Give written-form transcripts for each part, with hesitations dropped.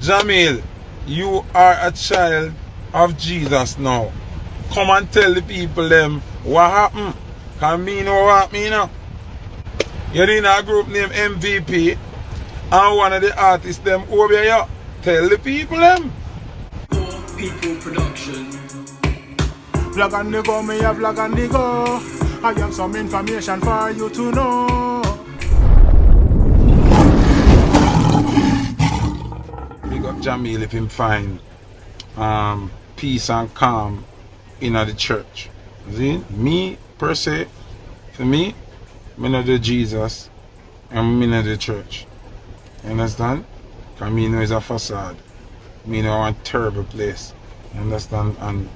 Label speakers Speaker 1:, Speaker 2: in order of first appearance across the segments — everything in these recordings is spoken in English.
Speaker 1: Jahmiel, you are a child of Jesus now. Come and tell the people them what happened. Cause me know what happened now. You're in a group named MVP and one of the artists them obeah. Tell the people them.
Speaker 2: People production.
Speaker 3: Vlog and the go, me a vlog and the go. I have some information for you to know.
Speaker 1: Big up Jahmiel if him find peace and calm in the church. See? Me per se, for me know the Jesus and me know the church. You understand? Because me know it's a facade. Me know a terrible place. You understand? And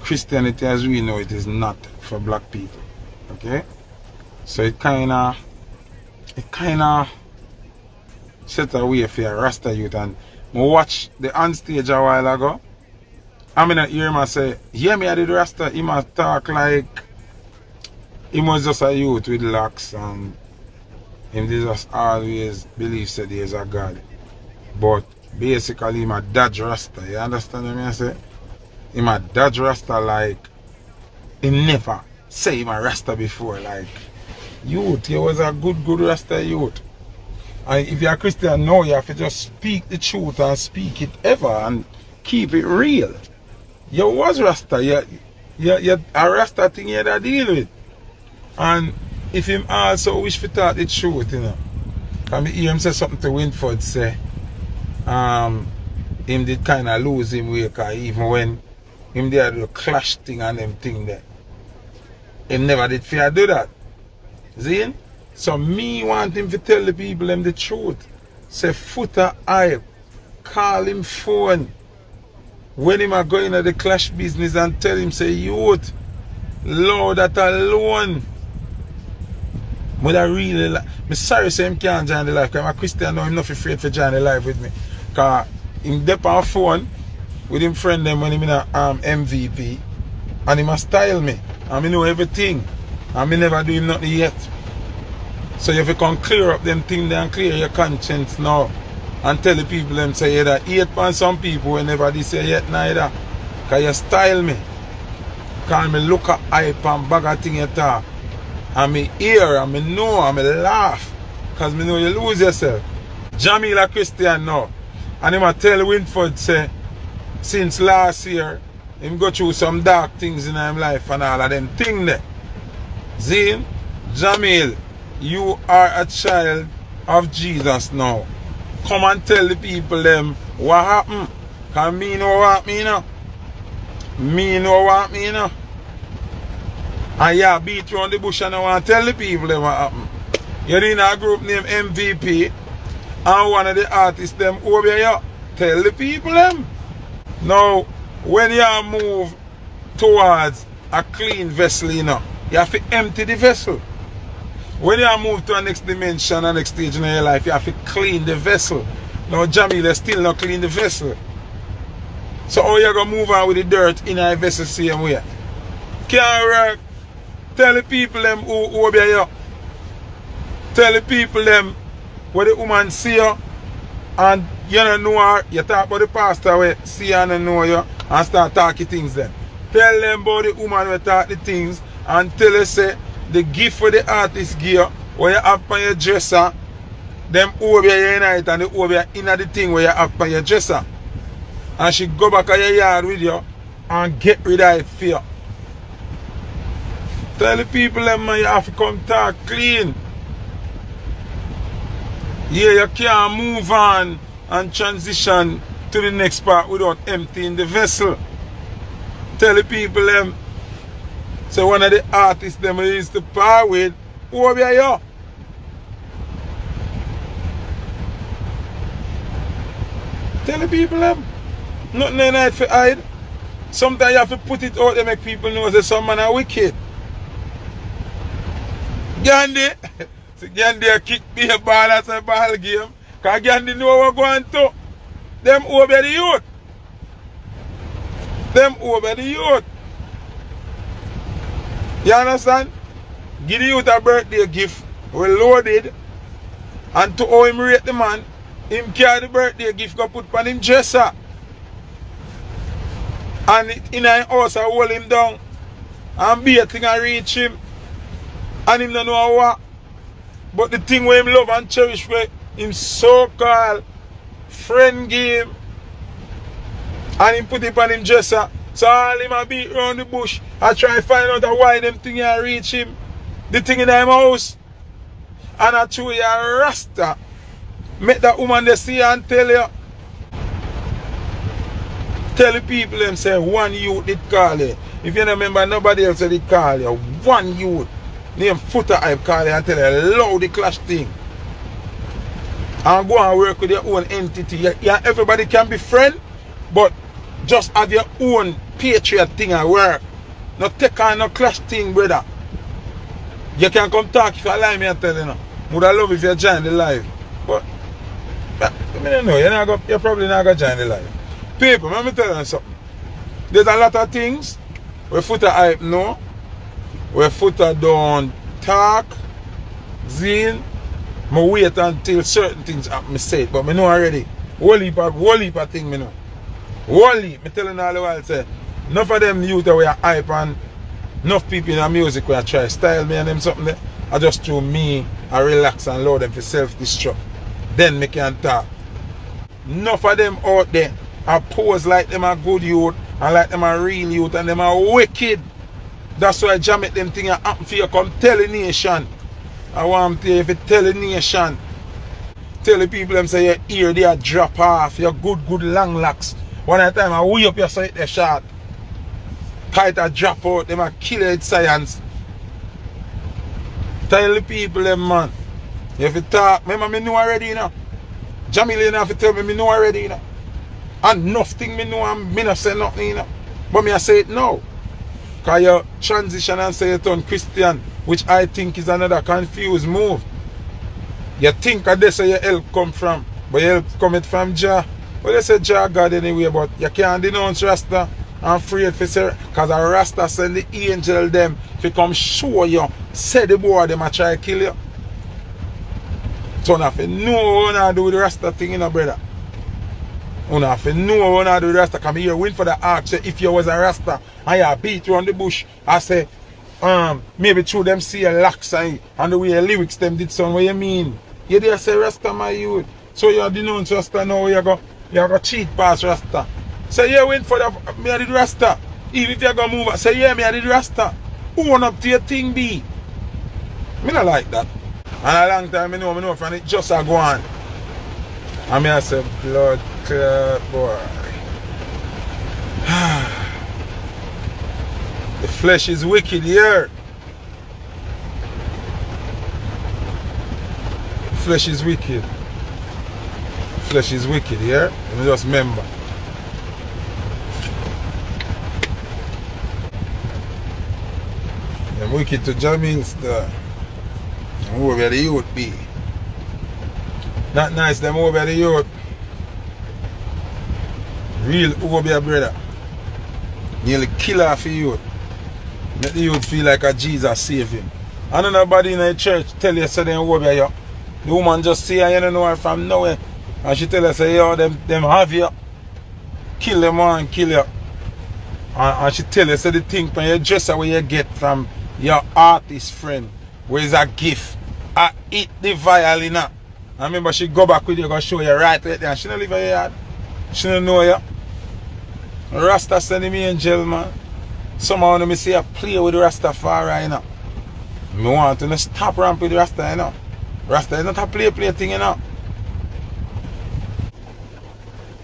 Speaker 1: Christianity as we know it is not for black people. Okay? So it kinda set away for a Rasta youth. And I watch the on stage a while ago. I mean, I hear him say, yeah, me I did Rasta. He must talk like he was just a youth with locks and him just always believe that there is a God. But basically, he might dodge Rasta. You understand what I say? He might dodge Rasta like he never say him a Rasta before. Like, youth, he was a good Rasta youth. And if you're a Christian now, you have to just speak the truth and speak it ever and keep it real. You was Rasta. You a Rasta thing you had to deal with. And if him also wish to talk the truth, you know. Can me hear him say something to Winford say, him did kind of lose him way, cause even when him did the clash thing and them thing there, him never did fear do that. See? So me want him to tell the people them the truth. Say footer hype, call him phone. When him a go into the clash business and tell him say youth, Lord that alone. But I really like, I'm sorry say him can't join the life, because I'm a Christian now, I'm not afraid to join the life with me. Because him dep on phone with him friend them when him in a MVP and he must style me. And I know everything. And I never do him nothing yet. So you have to come clear up them things and clear your conscience now. And tell the people them say you that hate on some people when never they say yet neither. Because you style me. Because me look at hype and bag of thing you talk. And me hear and me know and me laugh. Because me know you lose yourself. Jahmiel a Christian now. And him a tell Winford say since last year him go through some dark things in his life and all of them things there. See? Jahmiel, you are a child of Jesus now. Come and tell the people them what happened. Because me know what happened now. Me know what happened now. And yeah, beat around the bush and I want to tell the people them what happened. You're in a group named MVP and one of the artists them obeah. Tell the people them. Now, when you move towards a clean vessel, you know, you have to empty the vessel. When you move to a next dimension, a next stage in your life, you have to clean the vessel. Now, Jahmiel still not clean the vessel. So how you going to move on with the dirt in a vessel same way? Can't work. Tell the people them who obeah you. Tell the people them what the woman see you and you don't know her. You talk about the pastor where see her and know you and start talking things then. Tell them about the woman who talk the things and tell her say the gift for the artist gear where you have on your dresser, them obeah you in it and the obeah in the thing where you have on your dresser. And she go back to your yard with you and get rid of it for you. Tell the people them man you have to come talk clean. Yeah, you can't move on and transition to the next part without emptying the vessel. Tell the people them. So one of the artists them I used to par with, obeah you. Tell the people them. Nothing in it for hide. Sometimes you have to put it out to make people know that some man are wicked. Gandhi. So Gandhi kick me a ball as a ball game. Because Gandhi know what going to. Them obeah the youth. Them obeah the youth. You understand? Give the youth a birthday gift. We loaded. And to how him rate the man, Him carry the birthday gift go put on him dresser. And it in a house I hold him down. And be a thing I reach him. And him don't know what. But the thing where him love and cherish where him so-called friend game. And him put it on him dresser. So all him a beat around the bush. I try to find out why them thing I reach him. The thing in him house. And I show you a Rasta. Make that woman they see and tell you. Tell the people them say one youth did call you. If you don't remember nobody else did call you. One youth. Name Footer Hype call you and tell you love the clash thing. And go and work with your own entity. Yeah, everybody can be friend, but just have your own patriot thing at work. Not take on no clash thing, brother. You can come talk if you lie me and tell you. Would I love if you join the live. But I don't know, you're probably not going to join the live. People, let me tell you something. There's a lot of things where Footer Hype know, where Footer don't talk, zine. I wait until certain things happen, I say it, but I know already. Whole heap of things I know. Whole heap. I telling all the while, say, enough of them youth that we are hype and enough people in the music where I try to style me and them something there. I just through me, I relax and allow them for self-destruct. Then me can talk. Enough of them out there I pose like them a good youth and like them a real youth and them a wicked. That's why I make them things happen for you. Come tell the nation. I want to if you tell the nation. Tell the people them say your ear they a drop off, your good long locks. One at a time I way up your side they shot. Kite a drop out, them a kill it science. Tell the people them man. If you talk, remember me know already you know. Jahmiel you know if you tell me know already you know. And nothing me know and me not say nothing you know. But me I say it now. Because you transition and say you turn Christian, which I think is another confused move. You think that this where your help come from, but your help coming from Jah. Well, they say Jah God anyway, but you can't denounce Rasta and afraid for say, because a Rasta send the angel them to come show you, say the boy them a try to kill you. So you have to know what you do with the Rasta thing, you know, brother. You have to know what you do with the Rasta. Come here, win for the ark. Say, if you was a Rasta and you beat around the bush, I say, maybe through them see a locks and the way your lyrics them did sound. What you mean? You dare say Rasta my youth. So you denounce Rasta now, you go cheat past Rasta. Say yeah, win for the me I did Rasta. Even if you go move, say yeah, me I did Rasta. Own up to your thing be. Me not like that. And a long time I know from it just a go on. And me I say blood clot boy. The flesh is wicked here. Flesh is wicked. Flesh is wicked, yeah? You just remember. Them wicked to Jahmiel star. Them over the youth be. Not nice, them over the youth. Real obeah brother. Nearly kill off the youth. Make the youth feel like a Jesus save him. And nobody in the church tell you so them obeah you. The woman just see her, you don't know her from nowhere. And she tell her, say, yo, them have you. Kill them and kill you. And she tell her, say, the thing from your dresser where you get from your artist friend, where is a gift. I eat the violin. I remember she go back with you, go show you right there. And she don't live in your yard. She don't know you. Rasta send me angel, man. Somehow when me see her play with Rastafari, you know. I want to stop ramp with Rasta, you know. Rasta is not a play thing, you know.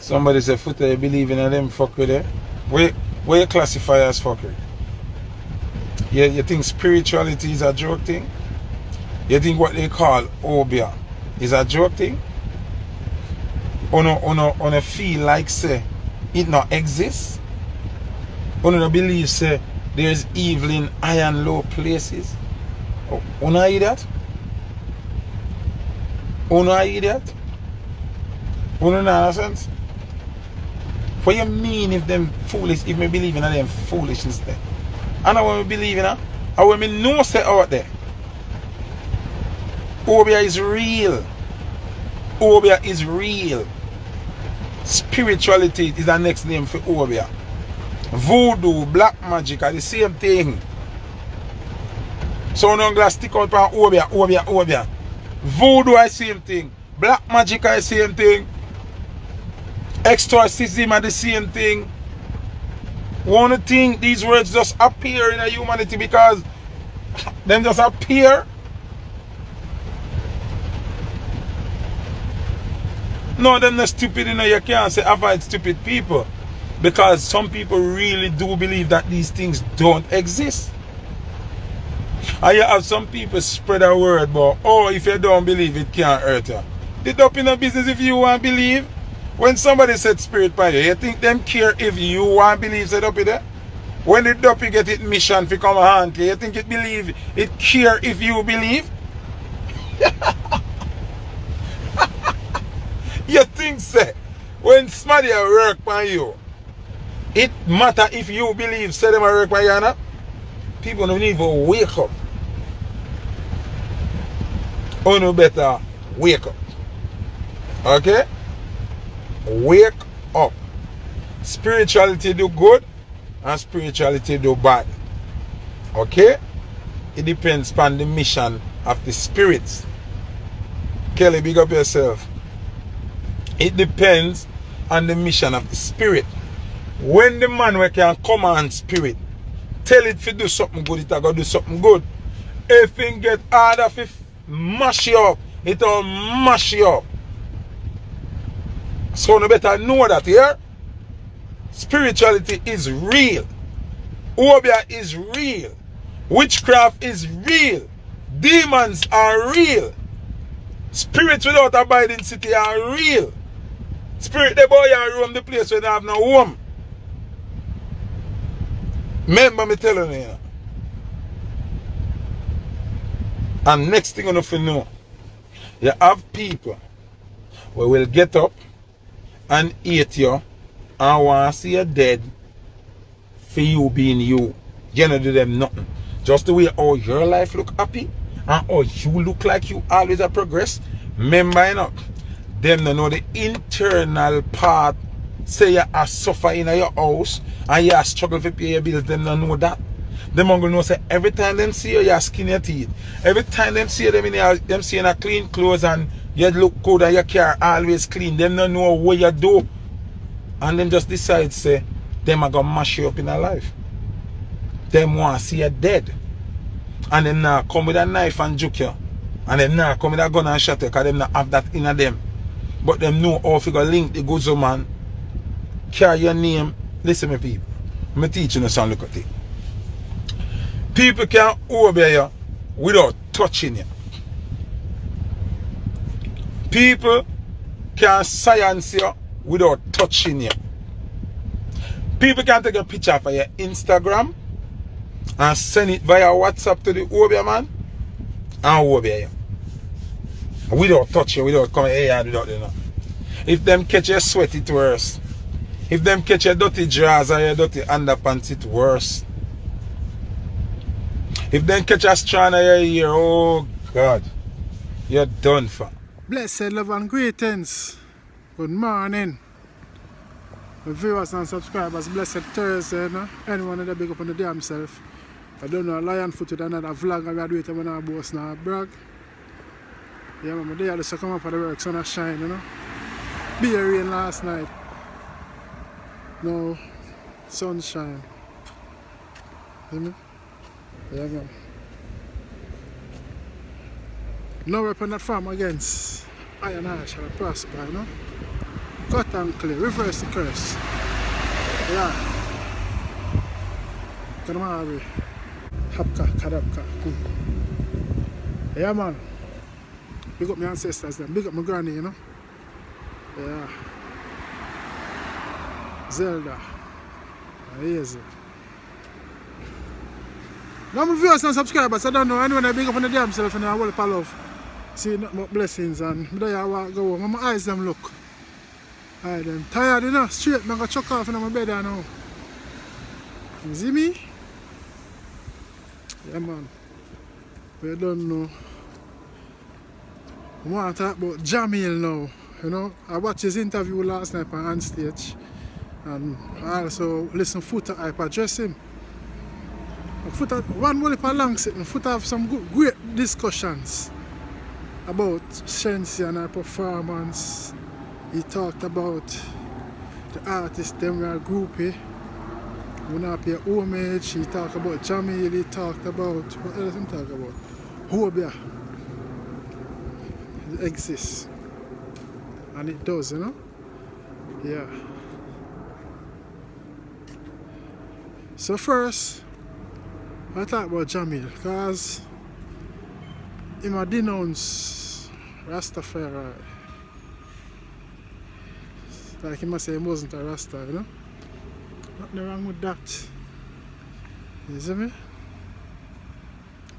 Speaker 1: Somebody say, Footer, you believe in them fuckery there? Where you classify as fuckery? You think spirituality is a joke thing? You think what they call obeah is a joke thing? On a feel like say it not exists? On a believe say there's evil in high and low places? On a hear that? On a hear that? On a nonsense? What you mean if them foolish, if me believe in them foolishness there? I know what me believe in, I want me know say out there. Obeah is real. Obeah is real. Spirituality is the next name for obeah. Voodoo, black magic are the same thing. So no glass stick out on obeah. Voodoo are the same thing. Black magic are the same thing. Exorcism are the same thing. One thing, these words just appear in a humanity because them just appear. No, them not stupid, you know. You can't say avoid stupid people. Because some people really do believe that these things don't exist. And you have some people spread a word about, oh, if you don't believe, it can't hurt you. They don't in a business if you want to believe. When somebody said spirit by you think them care if you want to believe, said up there? When the dopey get it mission to come hand, you think it believe, it care if you believe? You think, say, when somebody work by you, it matter if you believe, say them work by you or not? People don't even wake up. Oh, no better wake up. Okay? Wake up. Spirituality do good and spirituality do bad. Okay? It depends upon the mission of the spirits. Kelly, big up yourself. It depends on the mission of the spirit. When the man we can command spirit, tell it to do something good, it will do something good. If it get harder to mash you up, it will mash you up. So you better know that here. Spirituality is real. Obeah is real. Witchcraft is real. Demons are real. Spirits without abiding city are real. Spirit the boy and roam the place where they have no home. Remember me telling you. And next thing you have to know, you have people who will get up and eat you and want to see you dead for you being you. You don't do them nothing. Just the way how your life look happy and how you look like you always a progress. Remember, you know, them don't know the internal part. Say you are suffering in your house and you are struggling to pay your bills. Them don't know that. Them going to know say every time them see you, you skin your teeth. Every time them see them them see in a clean clothes and you look good and your car always clean. Them don't know what you do. And them just decide say them are gonna mash you up in a life. Them want to see you dead. And them now come with a knife and juke you. And them now come with a gun and shot you because them not have that in them. But them know how to link the good man, carry your name. Listen me people. I'm teaching you some look at it. People can obey you without touching you. People can silence you without touching you. People can take a picture for your Instagram and send it via WhatsApp to the obeah man and obey you. Without touching, without coming here and without you know. If them catch your sweat, it worse. If them catch your dirty drawers or your dirty underpants, it worse. If them catch a strand of your ear, oh God, you're done for.
Speaker 3: Blessed love and greetings. Good morning. My viewers and subscribers, blessed Thursday, you know? Anyone that big up on the damn self. I don't know, a lion foot with another vlog I do it when I boast now, brag. Yeah, man, my day I just come up for the work, sun a shine, you know. Be a rain last night. No, sunshine. You know? Yeah, man. No weapon that farm against I and I shall prosper, you know. Cut and clear, reverse the curse. Yeah. Come on, Harry. Hapka, kadapka. Yeah, man. Big up my ancestors, then. Big up my granny, you know. Yeah. Zelda. Easy. Now my viewers and subscribers, I don't know anyone that big up on the damn self and I will pal love. See nothing but blessings and there I walk go home. My eyes them look. Alright then. Tired you know, straight, I'm gonna chuck off in my bed now. You see me? Yeah man. We don't know. I want to talk about Jahmiel now. You know, I watched his interview last night on stage, and I also listen Foota hype address him. Foota, one whole heap of long sitting, Foota have some great discussions about Shensi and her performance. He talked about the artists, them were a groupie. We not pay homage. He talked about Jahmiel. He talked about, what else he talk about? Obeah. It exists. And it does, you know? Yeah. So first, I talk about Jahmiel, because he might denounce Rastafari. Like he must say he wasn't a Rasta, you know? Nothing wrong with that. You see me?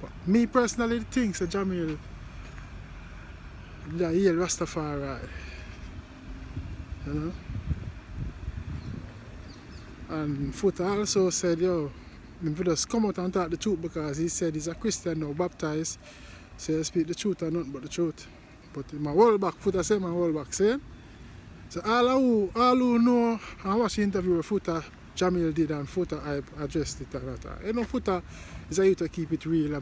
Speaker 3: But me personally think that Jahmiel is a real Rastafari. You know? And Foota also said, yo, him just come out and talk the truth, because he said he's a Christian now, baptized. So he speak the truth and nothing but the truth. But in my world back, Foota say my world back saying. So all who know and watch the interview with Foota, Jahmiel did, and Foota I addressed it and that. You know, Foota is a youth to keep it real. I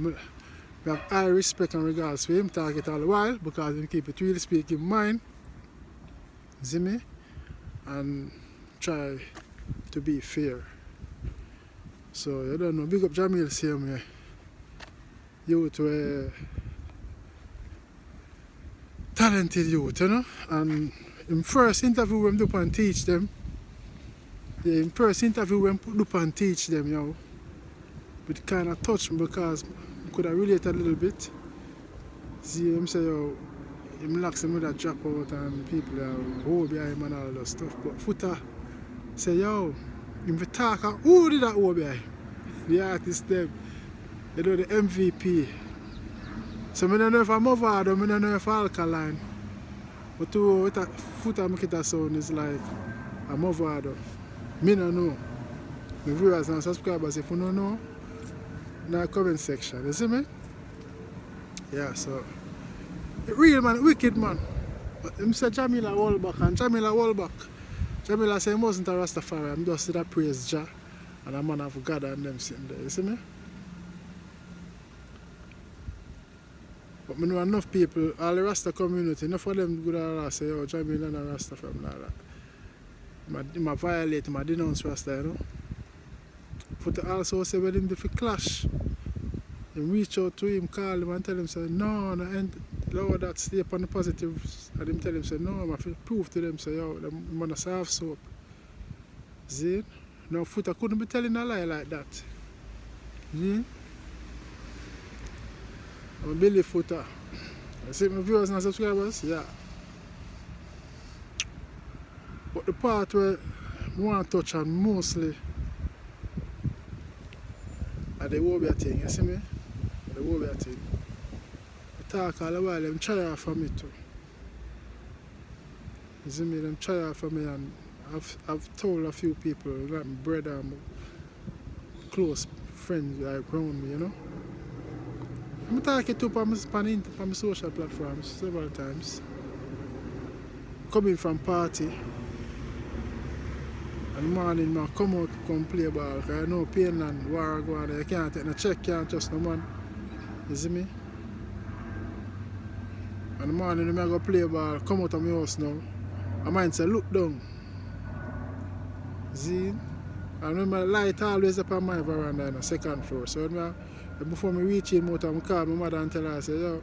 Speaker 3: have high respect and regards for him, talk it all the while, because he keep it real, speak in mind. See me? And try to be fair. So you don't know, big up Jahmiel same way. Youth were talented youth, you know? And in first interview when do and teach them, in first interview when do and teach them, you know, it kind of touched me, because I could have related a little bit. See him say, yo, him locks him with a drop out and people are obeah him and all that stuff. But Foota say, yo, if we talk, who did that obeah him? The artist them, you know, the MVP. So I don't know if I'm Mavado, I don't know if Alkaline. But to Foota make it a sound is like a Mavado. Me don't know. My viewers and subscribers, if you don't know, in the comment section, you see me? Yeah, so real man, wicked man. But him say Jahmiel a wall back, and Jahmiel a wall back. Jahmiel say he wasn't a Rastafari, I'm just that praise Jah and a man of God and them sitting there, you see me? But I know enough people, all the Rasta community, enough of them good at say, yo, Jahmiel and a Rasta from like that. He violate, he denounce Rasta, you know. Foota also say when him if clash, he reach out to him, call him and tell him, say, no, and Lord that stay upon the positives, and him tell him, say, no, I feel prove to them, say, yo, them man a soft soap. See? Now Foota couldn't be telling a lie like that. See? I'm a Billy Foota. I see my viewers and subscribers, yeah. But the part where I want to touch on mostly are the obeah thing, you see me? The obeah thing. I talk all the while, them try out for me too. You see me? Them try out for me, and I've told a few people, like my brother and my close friends like around me, you know? I'm talking to on my social platforms several times. Coming from party, and the morning I come out come play ball, because I know pain and war go on there. You can't take no check, can't trust no man. You see me? And the morning I go play ball, come out of my house now. I might say look down. See? And when my light always up on my veranda on the second floor. So when before I reach in out, I call my mother and tell her, I say, yo,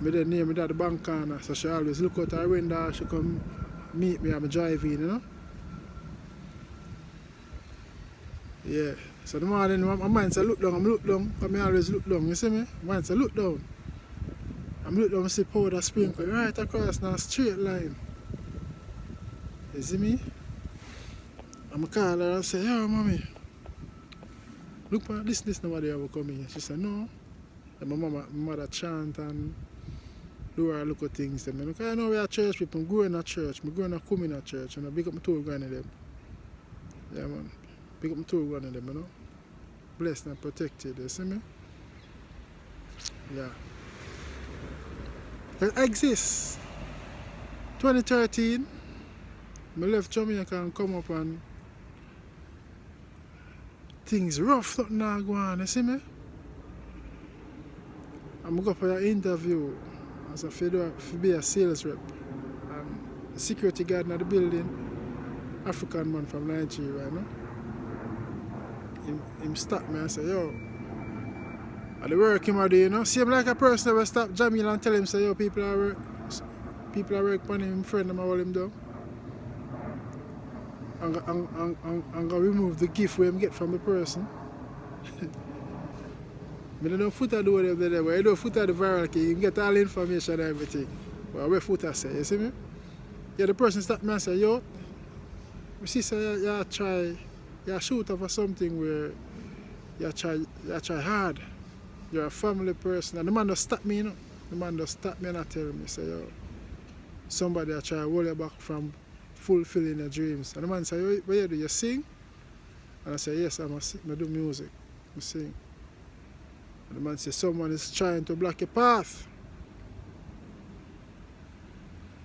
Speaker 3: I then near me at the bank corner. So she always look out her window, she come meet me and I drive in, you know? Yeah. So the morning my mind say look down, I'm look down, because I always look down, you see me? My mind say look down. I'm look down, I see powder sprinkle right across now straight line. You see me? I'm call her and say, yo mommy, look at this nobody ever come in. She said, no. And my mother chant and do her look at things. Because I know we are church people, I'm growing at church, I'm growing up coming at church, and I big up my tour granny them. Yeah man. Big up my tour granny them, you know. Blessed and protected, you see me? Yeah. It exists. 2013, I left Jamaica and come up and things rough, nothing now go on, you see me? I'm going for an interview as to be a sales rep. The security guard in the building, African man from Nigeria, you know? Him stop me and say, yo, at the work him a do, you know? Same like a person that will stop Jahmiel and tell him, say, yo, people are work on him, friend him, hold him down. I'm gonna remove the gift where him get from the person. I don't know Footer do whatever there, but I know Footer the viral key, you get all the information and everything. But what Footer say, you see me? Yeah, the person stop me and say, yo, you see, say, you shoot for something where you try hard. You're a family person. And the man just stop me, you know. The man just stop me and I tell me, say, yo, somebody I try to hold you back from fulfilling your dreams. And the man say, yo, what you do, you sing? And I say, yes, I do music. I sing. And the man say, someone is trying to block your path.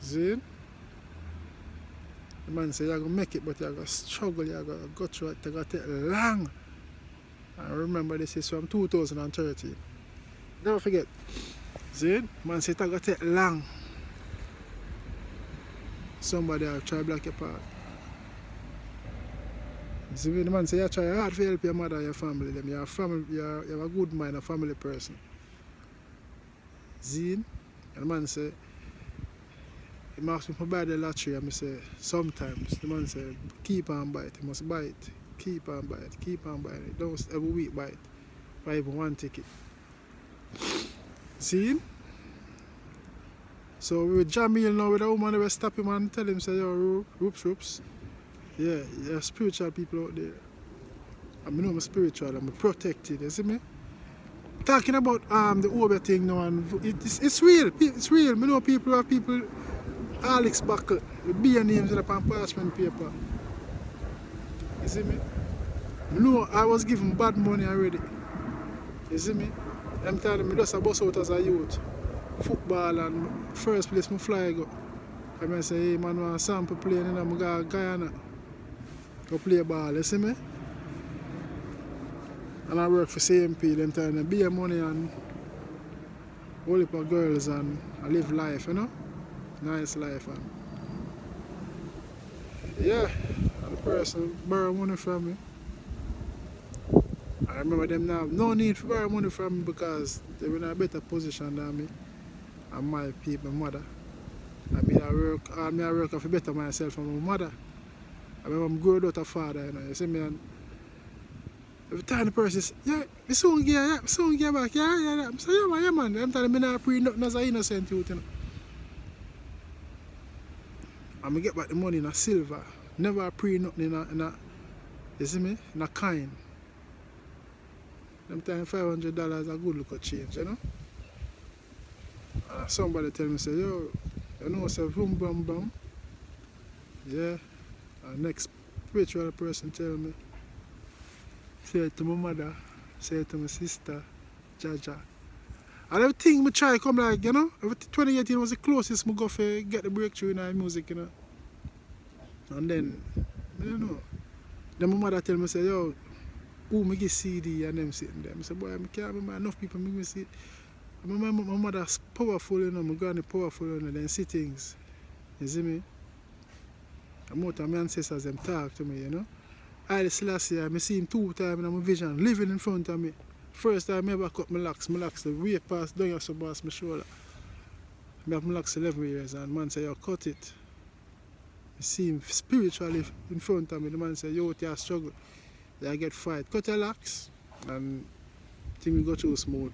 Speaker 3: See? The man say, you're going to make it, but you're going to struggle, you're going to go through it, you're going to take long. And remember, this is from 2013. Never forget. See? The man say, it's going to take long. Somebody will try to block your path. See, the man say, you try hard to help your mother and your family. You're a good man, a family person. See? And the man say, he asked me to buy the lottery, and I say, sometimes. The man say, keep on buy it. You must buy it. Keep on buy it. Keep on buy it. Don't every week buy it. Buy even one ticket. See? So with Jahmiel now, with a woman, they will stop him and tell him, say, yo, Roops. Yeah, there are spiritual people out there. I know I'm spiritual, I'm protected, you see me? Talking about the obeah thing now, and it's real. It's real. I know people Alex buckle, with beer names up on parchment paper. You see me? I know I was given bad money already. You see me? I'm telling me just a bus out as a youth. Football and first place I fly go. I say, hey man, I want sample playing and I'm going to Guyana. Go play ball, you see me? And I work for CMP them time, I beer money and whole heap of girls and I live life, you know? Nice life and yeah, and the person borrow money from me. I remember them now have no need to borrow money from me because they were in a better position than me and my people, my mother. I work for better myself and my mother. I remember I'm growing out a father, you know, you see me, and every time the person says, yeah, I soon get back, yeah. I say, yeah man, I'm telling me not pre nothing as an innocent youth, you know. And I get back the money in a silver, never pre nothing in a you see me, in a kind. Them time $500 a good look of change, you know. And somebody tell me, say, yo, you know, say, boom, bam, bam. Yeah. And next spiritual person tell me, say it to my mother, say it to my sister, Jaja. And everything I try come like, you know, 2018 was the closest I go for get the breakthrough in our music, you know. And then, I don't know. Then my mother tell me, say, yo, who me give CD and them sitting there. I say, boy, I can't remember enough people me see. My mother's powerful, you know, my granny powerful, you know, then see things. You see me? And most of my ancestors them talk to me, you know. I Selassie, I see him 2 times in my vision, living in front of me. First time I ever cut my locks the way past down your boss my shoulder. I have my locks 11 years and man say, yo, cut it. I see him spiritually in front of me. The man say, yo, you struggle. I get fight. Cut your locks and things will go through smooth.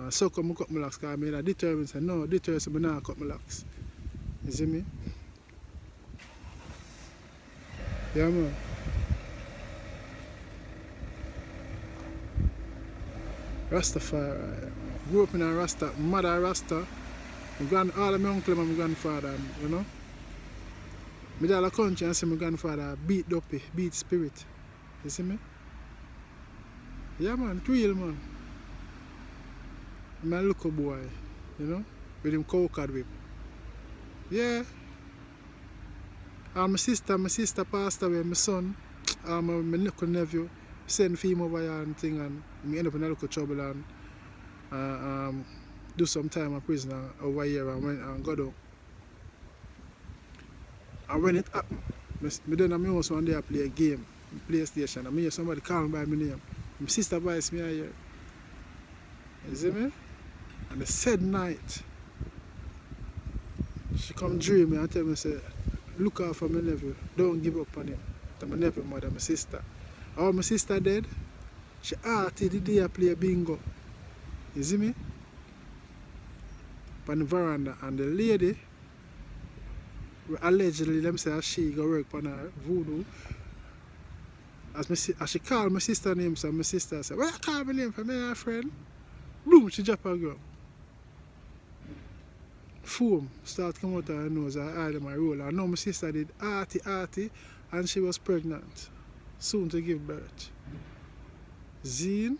Speaker 3: So come I cut my locks because I made a determined say, no, determined I now cut my locks. You see me? Yeah man. Rastafari. Grew up in a Rasta, mother Rasta. All of my uncle and my grandfather, you know. My dad a country and see my grandfather beat dopey, beat spirit. You see me? Yeah man, real man. I'm a local boy, you know. with him cocoa whip. Yeah. And my sister passed away, my son, my little nephew, sent him over here and thing, and me end up in a little trouble and do some time in prison over here and went and got out. And when it happened, I done my house one day I play a game, PlayStation, and me hear somebody call me by my name. My sister voice me here. You see me? And the said night, she come dream me and tell me, say, look out for my nephew, don't give up on him. To my nephew, mother, my sister. Or my sister dead, she arty the day I play bingo. You see me? On the veranda, and the lady, allegedly, them say she go work on her voodoo. As she called my sister name, so my sister said, why you call my name for me, my friend? Boom, she drop her girl. Foam start come out of her nose, I eyed my roll. I know my sister did arty, and she was pregnant, soon to give birth. Zine.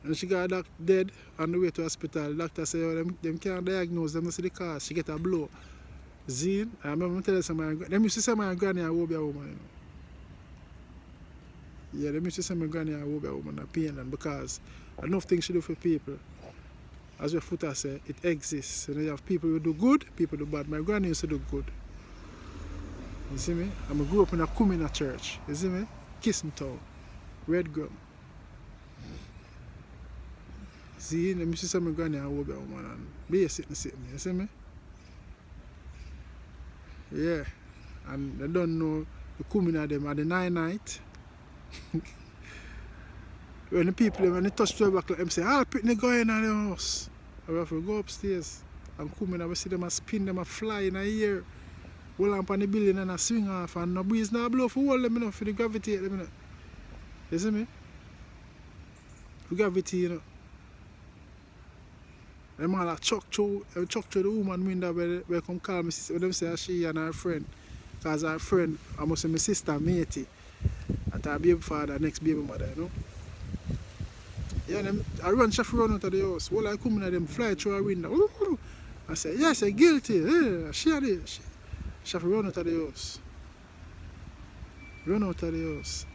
Speaker 3: And she got dead on the way to hospital. The doctor said, oh, them can't diagnose, them don't see the cause. She get a blow. Zine, I remember telling somebody, them used to say my granny a obeah woman. You know? Yeah, them used to say my granny a obeah woman, a pain, and because enough things she do for people. As your footer say, it exists. You know, you have people who do good, people do bad. My granny used to do good. You see me? I grew up in a Kumina church. You see me? Kissing Town, Red Gum. See, them used to say my granny a obeah woman and be sitting, you see me? Yeah. And they don't know the Kumina them at the 9 night. When the people, when they touch 12 o'clock, them say, I'll pick the guy in the house. I have to go upstairs and come in and we see them a spin, them a fly in a air. Hold up on the building and a swing off and no breeze now blow for hold them enough for the gravity. You see me? For gravity, you know. Them all a chuck through the woman window where come call me sister. Them say she and her friend. Because her friend, I must say my sister matey. At her baby father, next baby mother, you know. Yeah, them, I run run out of the house. While I come in them fly through her window. I say, yes, I'm guilty. Yeah, she had it. She run out of the house. Run out of the house.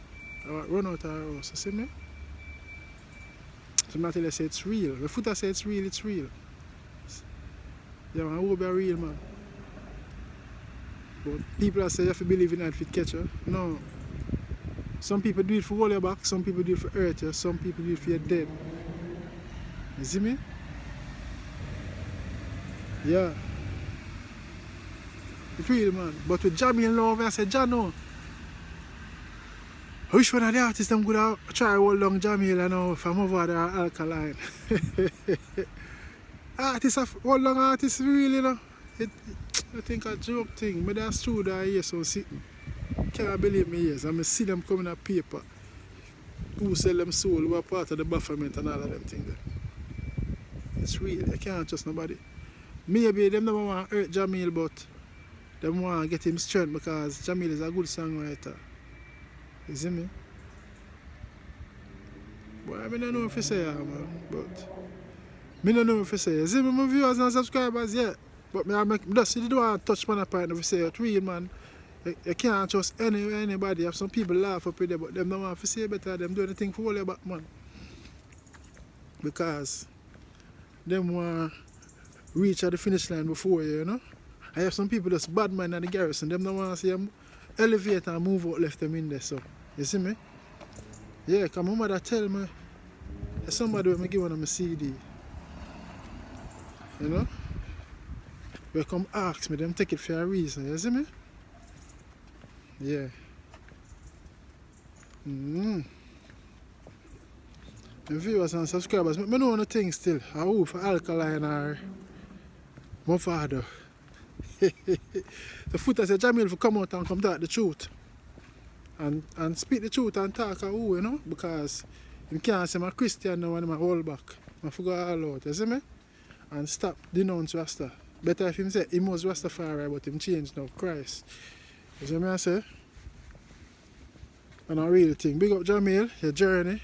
Speaker 3: Run out of her house. You see me? So I tell you, say it's real. The footer say it's real, it's real. Yeah, man, I will be real, man. But people say you have to believe in it if it catch you. No. Some people do it for hold your back, some people do it for hurt you, some people do it for your dead. You see me? Yeah. It's real, man. But with Jahmiel now, I say, Jano, which one of the artists them could have try hold long Jahmiel now from Mavado or Alkaline? Artists, hold long artists really, you know. I think a joke thing. But that's true that I hear some sitting. Can't believe me, yes. I see them coming on paper. Who sell them soul, who are part of the government and all of them things. It's real. I can't trust nobody. Maybe them never want to hurt Jahmiel, but they want to get him strength because Jahmiel is a good songwriter. You see me? But I don't know if you say man. But I don't know if you say. You see me, my viewers and subscribers, yeah. But I just don't want to touch my point if you say it's real, man. You can't trust anybody. Have some people laugh up with them, but them don't want to say better. Them do anything for all your back, man. Because them want to reach at the finish line before you, you know. I have some people that's bad man at the garrison. Them don't want to see them elevate and move out, left them in there. So, you see me? Yeah, because my mother tell me, there's somebody when I give one of my CD. You know? They come ask me, them take it for a reason. You see me? Yeah. The viewers and subscribers, I know one thing still. I hope for Alkaline or Mavado. The footer said Jahmiel for come out and come talk the truth. And speak the truth and talk who, you know, because you can't say I'm a Christian now and I'm a hold back. I forgot all out, you see me? And stop denounce Rasta. Better if him say he was Rastafari, but him changed now, Christ. You see me I say? And a real thing. Big up Jahmiel, your journey.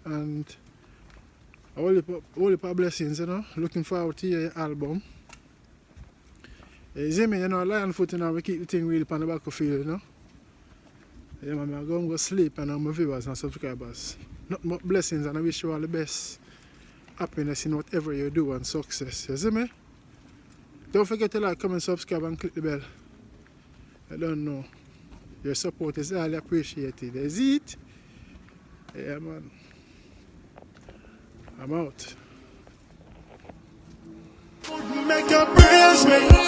Speaker 3: And Whole heap of blessings, you know. Looking forward to your album. You see me, you know, Lion Foot, you know, we keep the thing really on the back of field, you know. Yeah, man, I'm going to go sleep and my viewers and subscribers. Nothing but blessings, and I wish you all the best happiness in whatever you do and success. You see me? Don't forget to like, comment, subscribe and click the bell. I don't know. Your support is highly appreciated. Is it? Yeah, man. I'm out.
Speaker 4: Make your prayers make